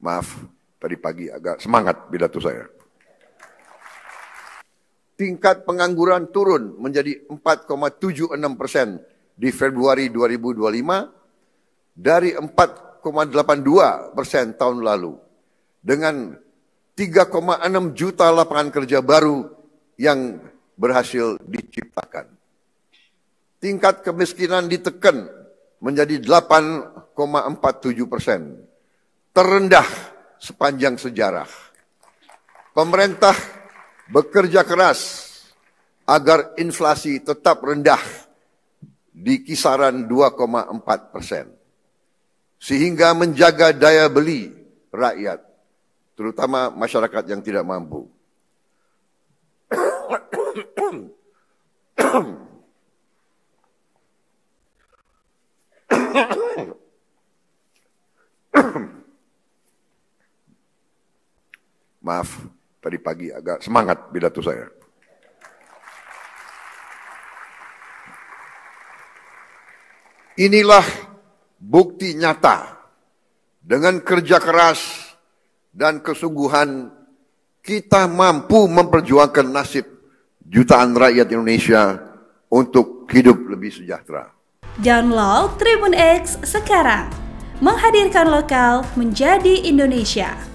Maaf, tadi pagi agak semangat pidato saya. Tingkat pengangguran turun menjadi 4,76% di Februari 2025 dari 4,82% tahun lalu. Dengan 3,6 juta lapangan kerja baru yang berhasil diciptakan. Tingkat kemiskinan ditekan menjadi 8,47%. Terendah sepanjang sejarah. Pemerintah bekerja keras agar inflasi tetap rendah di kisaran 2,4%. Sehingga menjaga daya beli rakyat, terutama masyarakat yang tidak mampu. Maaf, tadi pagi agak semangat pidato saya. Inilah bukti nyata. Dengan kerja keras dan kesungguhan, kita mampu memperjuangkan nasib jutaan rakyat Indonesia untuk hidup lebih sejahtera. Download Tribun X sekarang, menghadirkan lokal menjadi Indonesia.